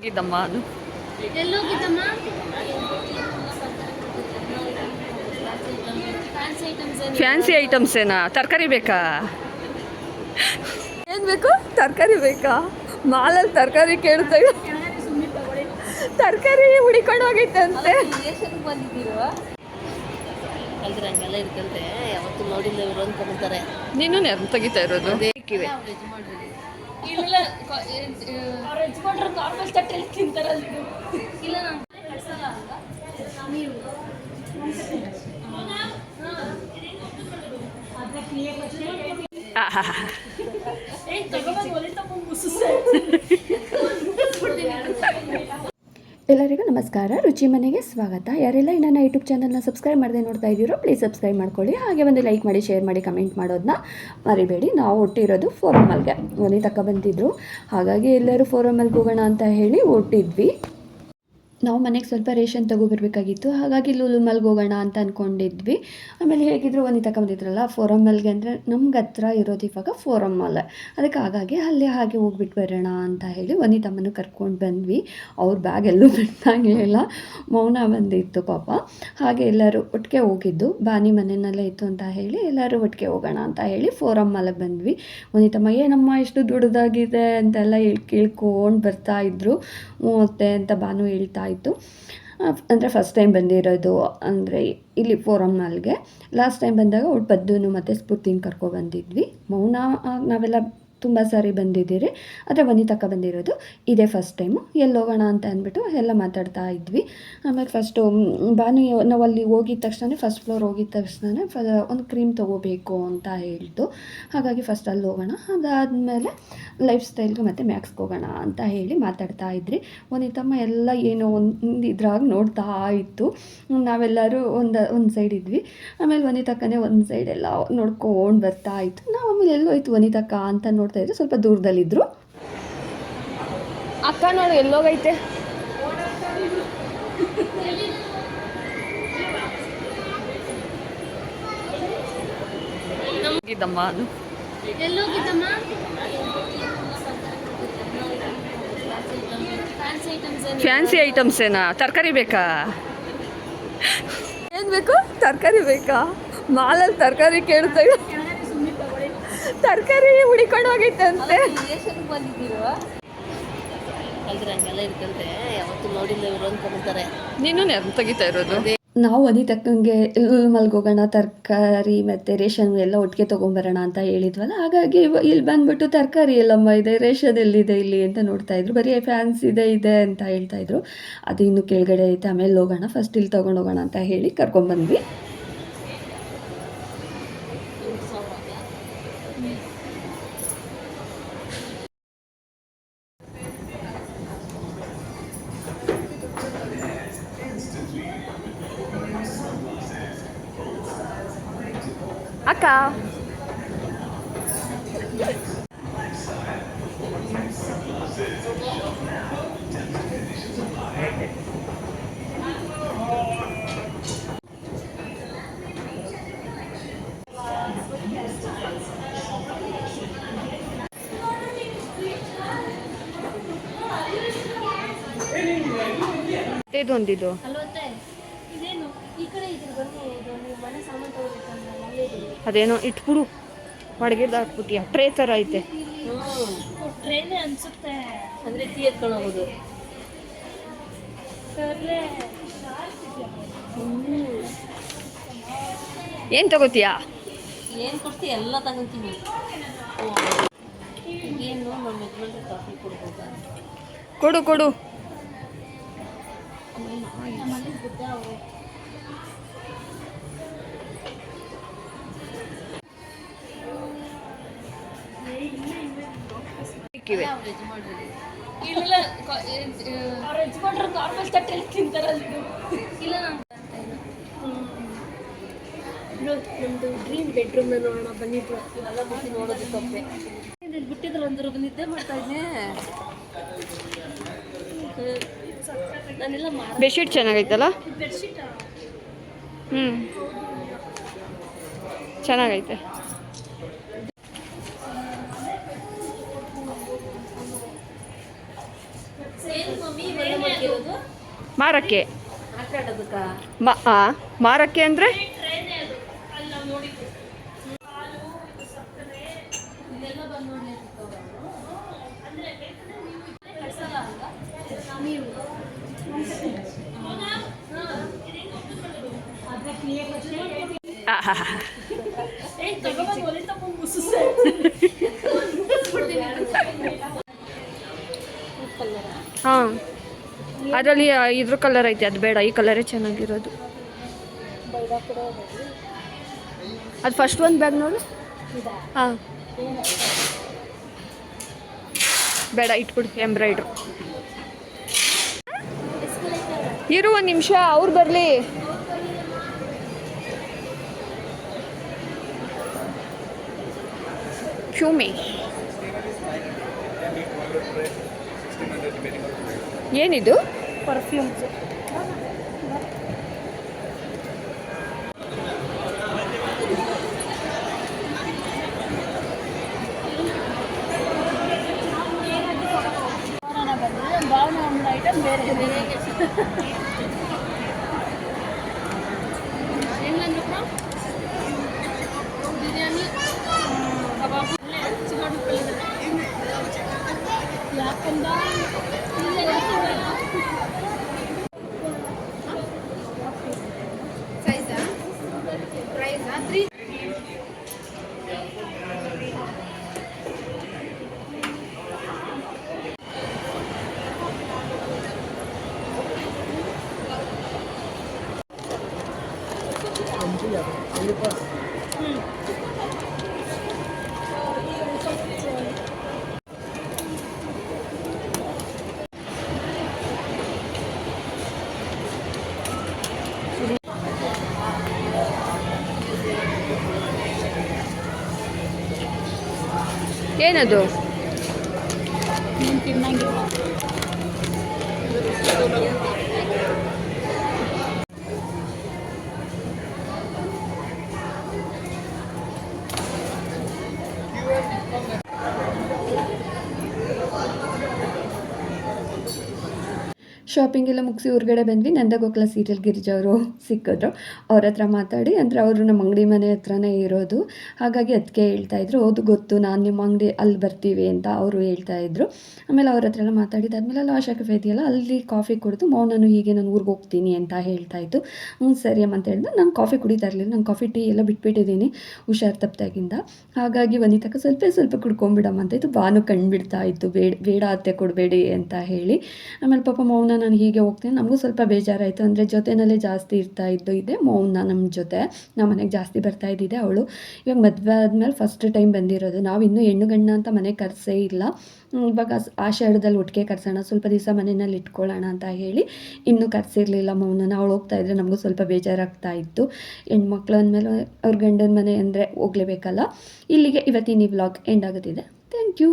ಹೋಗಿದ್ದಮ್ಮ ಅದು ಎಲ್ಲೋಗಿದ್ದಮ್ಮ? Fancy items ಏನಾ? ತರಕಾರಿ ಬೇಕಾ? ಏನು ಬೇಕು? ತರಕಾರಿ ಬೇಕಾ? ಮಾಲಲ್ಲಿ ತರಕಾರಿ ಕೇಳ್ತೇವೆ. ತರಕಾರಿ ಹುಡಿಕೊಂಡು ಹೋಗಿತ್ತಂತೆ. ಹಂಗೆಲ್ಲ ಇರ್ಕಂದ್ರೆ ಯಾವತ್ತು ನೋಡಿಲ್ಲ ಇವರು ಅಂದ್ಕೊಂಡ್ಬಿಡ್ತಾರೆ. ನೀನು ನೆರಳು ತೆಗಿತಾ ಇರೋದು ಬೇಕಿವೆ. ಎಲ್ಲರಿಗೂ ನಮಸ್ಕಾರ. ರುಚಿ ಮನೆಗೆ ಸ್ವಾಗತ. ಯಾರೆಲ್ಲ ನನ್ನ ಯೂಟ್ಯೂಬ್ ಚಾನಲ್ನ ಸಬ್ಸ್ಕ್ರೈಬ್ ಮಾಡದೆ ನೋಡ್ತಾ ಇದ್ದೀರೋ ಪ್ಲೀಸ್ ಸಬ್ಸ್ಕ್ರೈಬ್ ಮಾಡ್ಕೊಳ್ಳಿ. ಹಾಗೆ ಒಂದು ಲೈಕ್ ಮಾಡಿ, ಶೇರ್ ಮಾಡಿ, ಕಮೆಂಟ್ ಮಾಡೋದನ್ನ ಮರಿಬೇಡಿ. ನಾವು ಒಟ್ಟಿರೋದು ಫೋರಮಲ್ಗೆ ಒಲಿ ತಕ್ಕ ಬಂದಿದ್ರು, ಹಾಗಾಗಿ ಎಲ್ಲರೂ ಫೋರಮಲ್ಗೆ ಹೋಗೋಣ ಅಂತ ಹೇಳಿ ಹೊಟ್ಟಿದ್ವಿ. ನಾವು ಮನೆಗೆ ಸ್ವಲ್ಪ ರೇಷನ್ ತೊಗೊಬರ್ಬೇಕಾಗಿತ್ತು, ಹಾಗಾಗಿ ಲೂಲು ಮಾಲ್ಗೆ ಹೋಗೋಣ ಅಂತ ಅಂದ್ಕೊಂಡಿದ್ವಿ. ಆಮೇಲೆ ಹೇಗಿದ್ರು ಒಂದು ತಗೊಂಡಿದ್ರಲ್ಲ ಫೋರಮ್ ಮಾಲ್ಗೆ, ಅಂದರೆ ನಮ್ಗೆ ಹತ್ರ ಇರೋದು ಇವಾಗ ಫೋರಮ್ ಮಾಲ್, ಅದಕ್ಕೆ ಹಾಗಾಗಿ ಅಲ್ಲಿ ಹಾಗೆ ಹೋಗ್ಬಿಟ್ಟು ಬರೋಣ ಅಂತ ಹೇಳಿ ವನಿತಮ್ಮನ್ನು ಕರ್ಕೊಂಡು ಬಂದ್ವಿ. ಅವ್ರ ಬ್ಯಾಗ್ ಎಲ್ಲೂ ಬಿಟ್ಟಾಗಲಿಲ್ಲ, ಮೌನ ಬಂದಿತ್ತು ಪಾಪ. ಹಾಗೆ ಎಲ್ಲರೂ ಒಟ್ಟಿಗೆ ಹೋಗಿದ್ದು, ಬಾನಿ ಮನೆಯಲ್ಲೇ ಇತ್ತು ಅಂತ ಹೇಳಿ ಎಲ್ಲರೂ ಒಟ್ಟಿಗೆ ಹೋಗೋಣ ಅಂತ ಹೇಳಿ ಫೋರಮ್ ಮಾಲ್ಗೆ ಬಂದ್ವಿ. ವನಿತಮ್ಮ ಏನಮ್ಮ ಎಷ್ಟು ದೊಡ್ಡದಾಗಿದೆ ಅಂತೆಲ್ಲ ಕೇಳ್ಕೊಂಡು ಬರ್ತಾಯಿದ್ರು. ಮತ್ತೆ ಅಂತ ಬಾನು ಹೇಳ್ತಾ ಇತ್ತು. ಅಂದರೆ ಫಸ್ಟ್ ಟೈಮ್ ಬಂದಿರೋದು ಅಂದರೆ ಇಲ್ಲಿ ಫೋರಮ್ ಮಾಲ್ಗೆ. ಲಾಸ್ಟ್ ಟೈಮ್ ಬಂದಾಗ ಅವ್ಳು ಪದ್ದೂನು ಮತ್ತು ಸ್ಫೂರ್ತಿನ ಕರ್ಕೊಬಂದಿದ್ವಿ. ಮೌನ ನಾವೆಲ್ಲ ತುಂಬ ಸಾರಿ ಬಂದಿದ್ದೀರಿ, ಆದರೆ ವನಿತಕ್ಕ ಬಂದಿರೋದು ಇದೇ ಫಸ್ಟ್ ಟೈಮು. ಎಲ್ಲಿ ಹೋಗೋಣ ಅಂತ ಅಂದ್ಬಿಟ್ಟು ಎಲ್ಲ ಮಾತಾಡ್ತಾ ಇದ್ವಿ. ಆಮೇಲೆ ಫಸ್ಟು ಬಾನು ನಾವು ಅಲ್ಲಿ ಹೋಗಿದ ತಕ್ಷಣ ಫಸ್ಟ್ ಫ್ಲೋರ್ ಹೋಗಿದ ತಕ್ಷಣ ಒಂದು ಕ್ರೀಮ್ ತೊಗೋಬೇಕು ಅಂತ ಹೇಳ್ತು. ಹಾಗಾಗಿ ಫಸ್ಟ್ ಅಲ್ಲಿ ಹೋಗೋಣ, ಅದಾದಮೇಲೆ ಲೈಫ್ ಸ್ಟೈಲ್ಗೆ ಮತ್ತು ಮ್ಯಾಕ್ಸ್ಗೆ ಹೋಗೋಣ ಅಂತ ಹೇಳಿ ಮಾತಾಡ್ತಾ ಇದ್ರಿ. ವನಿತಮ್ಮ ಎಲ್ಲ ಏನೋ ಒಂದು ಇದ್ರಾಗ ನೋಡ್ತಾ ಇತ್ತು. ನಾವೆಲ್ಲರೂ ಒಂದು ಸೈಡ್ ಇದ್ವಿ. ಆಮೇಲೆ ವನಿತಕ್ಕನೇ ಒಂದು ಸೈಡ್ ಎಲ್ಲ ನೋಡ್ಕೊಂಡು ಬರ್ತಾ ಇತ್ತು. ನಾವು ಆಮೇಲೆ ಎಲ್ಲೋಯ್ತು ವನಿತಕ್ಕ ಅಂತ ನೋಡ್ತಾ ಇದ್ರು. ಸ್ವಲ್ಪ ದೂರದಲ್ಲಿದ್ದರು. ಅಕ್ಕ ನೋಡು ಎಲ್ಲೋಗೈತೆ. ಹೋಗಿದ್ದಮ್ಮ ಅದು ಎಲ್ಲೋಗಿದ್ದಮ್ಮ? ಫ್ಯಾನ್ಸಿ ಐಟಮ್ಸ್ ಏನಾ? ತರಕಾರಿ ಬೇಕಾ? ಏನು ಬೇಕು? ತರಕಾರಿ ಬೇಕಾ? ಮಾಲಲ್ಲಿ ತರಕಾರಿ ಕೇಳ್ತೇವೆ. ತರಕಾರಿ ಹುಡಿಕೊಂಡು ಹೋಗಿತ್ತಂತೆ. ಹಂಗೆಲ್ಲ ಇರ್ಕಂದ್ರೆ ಯಾವತ್ತು ನೋಡಿಲ್ಲ ಇವರು ಅಂದ್ಕೊಂಡ್ಬಿಡ್ತಾರೆ. ನೀನು ನೆರಳು ತೆಗಿತಾ ಇರೋದು. ನಾವು ವನಿತಕ್ಕಂಗೆ ಮಲ್ಗೆ ಹೋಗೋಣ, ತರಕಾರಿ ಮತ್ತು ರೇಷನ್ ಎಲ್ಲ ಒಟ್ಟಿಗೆ ತೊಗೊಂಬರೋಣ ಅಂತ ಹೇಳಿದ್ವಲ್ಲ, ಹಾಗಾಗಿ ಇಲ್ಲಿ ಬಂದುಬಿಟ್ಟು ತರಕಾರಿ ಎಲ್ಲಮ್ಮ ಇದೆ, ರೇಷನ್ ಎಲ್ಲಿದೆ ಇಲ್ಲಿ ಅಂತ ನೋಡ್ತಾಯಿದ್ರು. ಬರೀ ಫ್ಯಾನ್ಸ್ ಇದೆ ಅಂತ ಹೇಳ್ತಾಯಿದ್ರು. ಅದು ಇನ್ನು ಕೆಳಗಡೆ ಐತೆ, ಆಮೇಲೆ ಹೋಗೋಣ, ಫಸ್ಟ್ ಇಲ್ಲಿ ತೊಗೊಂಡು ಹೋಗೋಣ ಅಂತ ಹೇಳಿ ಕರ್ಕೊಂಡ್ಬಂದ್ವಿ. ಅಕ್ಕ ಇದೊಂದಿದು ಅದೇನೋ ಇಟ್ಬಿಡು, ಒಳಗಿರ್ದು ಹಾಕ್ಬಿಟ್ಟಿಯ ಟ್ರೇ ಥರ ಐತೆ. ಟ್ರೈನ್ ಅನ್ಸುತ್ತೆ, ಅಂದರೆ ಟೀ ಎತ್ಕೊಂಡು ಹೋಗೋದು. ಏನು ತಗೋತೀಯಾ? ಏನು ಕೊಡ್ತೀವಿ ಎಲ್ಲ ತಗೊಂತೀವಿ. ಏನು ನಮ್ಮ ಯಜಮಾನ್ರಿಗೆ ಕಾಫಿ ಕೊಡ್ಬೋದಾ? ಕೊಡು ಕೊಡು. ಇಲ್ಲ ಅವ್ರ ಯಜಮಾನ್ರು ನಾರ್ಮಲ್ ತಟ್ಟೆಲ್ಲಿ ತಿಂತಾರಲ್ಲ. ಇಲ್ಲ ನಮ್ಮದು ಡ್ರೀಮ್ ಬೆಡ್ರೂಮ್ನ ನೋಡೋಣ ಬಂದಿದ್ರು. ಇವೆಲ್ಲ ಮುಟ್ಟಿ ನೋಡೋದಕ್ಕೆ ಬಿಟ್ಟಿದ್ರು ಅಂದರು ನಿದ್ದೆ ಮಾಡ್ತಾ ಇದ್ದೆ. ನಾನೆಲ್ಲ ಬೆಡ್ಶೀಟ್ ಚೆನ್ನಾಗೈತಲ್ಲ? ಚೆನ್ನಾಗೈತೆ. ಸೇಮ್ ಇವೆಲ್ಲ ಮಾಡ್ತಿರೋದು ಮಾರಕ್ಕೆ ಆಟ ಆಡೋದಕ್ಕ ಮಾರಕ್ಕೆ ಅಂದರೆ ಇದೆಲ್ಲ ಬಂದು ನೋಡಿ ಕಳ್ಸಲ್ಲ ಅಲ್ಲ ನೀವು ಹಾಂ ಅದರಲ್ಲಿ ಇದ್ರ ಕಲರ್ ಐತೆ ಅದು ಬೇಡ, ಈ ಕಲರೇ ಚೆನ್ನಾಗಿರೋದು. ಅದು ಫಸ್ಟ್ ಒಂದು ಬ್ಯಾಗ್ ನೋಡು. ಹಾಂ ಬೇಡ, ಇಟ್ಬಿಡು ಎಂಬ್ರಾಯ್ಡ್ರು. ಇರು ಒಂದು ನಿಮಿಷ, ಅವ್ರು ಬರಲಿ. ಕ್ಯೂಮಿ ಏನಿದು? ಪರ್ಫ್ಯೂಮ್ಸ್. ಭಾವನೆ ಒಂದು ಐಟಮ್ ಬೇರೆ ಹೆಂಗಂದ್ರೆ ಬಿರಿಯಾನಿ ಕಬಾಬ್ ಚಿಕನ್ ಯಾಕಂದ್ರೆ ಏನದು? ಶಾಪಿಂಗ್ ಎಲ್ಲ ಮುಗಿಸಿ ಹೊರಗಡೆ ಬಂದ್ವಿ. ನಂದಗೋಕುಲ ಸೀರಿಯಲ್ ಗಿರಿಜಾ ಅವರು ಸಿಕ್ಕಿದ್ರು. ಅವ್ರ ಹತ್ರ ಮಾತಾಡಿ, ಅಂದರೆ ಅವರು ನಮ್ಮ ಅಂಗಡಿ ಮನೆ ಹತ್ರನೇ ಇರೋದು, ಹಾಗಾಗಿ ಅದಕ್ಕೆ ಹೇಳ್ತಾಯಿದ್ರು, ಹೌದು ಗೊತ್ತು, ನಾನು ನಿಮ್ಮ ಅಂಗಡಿ ಅಲ್ಲಿ ಬರ್ತೀವಿ ಅಂತ ಅವರು ಹೇಳ್ತಾಯಿದ್ರು. ಆಮೇಲೆ ಅವ್ರ ಹತ್ರ ಎಲ್ಲ ಮಾತಾಡಿದಾದ್ಮೇಲೆ ಅಲ್ಲಿ ಆಶಾ ಕೆಫೆ ಇದೆಯಲ್ಲ, ಅಲ್ಲಿ ಕಾಫಿ ಕುಡಿದು ಮೌನನು ಹೀಗೆ ನಾನು ಊರಿಗೆ ಹೋಗ್ತೀನಿ ಅಂತ ಹೇಳ್ತಾಯಿತ್ತು. ಸರಿ ಅಮ್ಮ ಅಂತ ಹೇಳಿದ್ರು. ನಾನು ಕಾಫಿ ಕುಡಿತಾ ಇರಲಿಲ್ಲ, ನಾನು ಕಾಫಿ ಟೀ ಎಲ್ಲ ಬಿಟ್ಬಿಟ್ಟಿದ್ದೀನಿ ಹುಷಾರು ತಪ್ಪಿದಾಗಿಂದ. ಹಾಗಾಗಿ ವನಿತಕ್ಕ ಸ್ವಲ್ಪ ಕುಡ್ಕೊಂಬಿಡಮ್ಮ ಅಂತ ಇತ್ತು. ಬಾನು ಕಂಡುಬಿಡ್ತಾ ಇತ್ತು, ಬೇಡ ಅತ್ತೆ ಕೊಡಬೇಡಿ ಅಂತ ಹೇಳಿ. ಆಮೇಲೆ ಪಾಪ ಮೌನ ನಾನು ಹೀಗೆ ಹೋಗ್ತೀನಿ, ನಮಗೂ ಸ್ವಲ್ಪ ಬೇಜಾರಾಯಿತು. ಅಂದರೆ ಜೊತೆಯಲ್ಲೇ ಜಾಸ್ತಿ ಇರ್ತಾ ಇದೆ ಮೌನ ನಮ್ಮ ಜೊತೆ, ನಮ್ಮ ಮನೆಗೆ ಜಾಸ್ತಿ ಬರ್ತಾ ಇದ್ದಿದೆ ಅವಳು. ಇವಾಗ ಮದುವೆ ಆದಮೇಲೆ ಫಸ್ಟ್ ಟೈಮ್ ಬಂದಿರೋದು. ನಾವು ಇನ್ನೂ ಹೆಣ್ಣು ಗಂಡ ಅಂತ ಮನೆ ಕರೆಸೇ ಇಲ್ಲ. ಇವಾಗ ಆಷಾಢದಲ್ಲಿ ಒಟ್ಟಿಗೆ ಕರ್ಸೋಣ, ಸ್ವಲ್ಪ ದಿವಸ ಮನೆಯಲ್ಲಿ ಇಟ್ಕೊಳ್ಳೋಣ ಅಂತ ಹೇಳಿ ಇನ್ನೂ ಕರೆಸಿರ್ಲಿಲ್ಲ ಮೌನನ. ಅವಳು ಹೋಗ್ತಾ ಇದ್ರೆ ನಮಗೂ ಸ್ವಲ್ಪ ಬೇಜಾರಾಗ್ತಾ ಇತ್ತು. ಹೆಣ್ಮಕ್ಳು ಅಂದಮೇಲೆ ಅವ್ರ ಗಂಡನ ಮನೆ ಅಂದರೆ ಹೋಗಲೇಬೇಕಲ್ಲ. ಇಲ್ಲಿಗೆ ಇವತ್ತಿನ ಈ ವ್ಲಾಗ್ ಎಂಡ್ ಆಗುತ್ತಿದೆ. Thank you.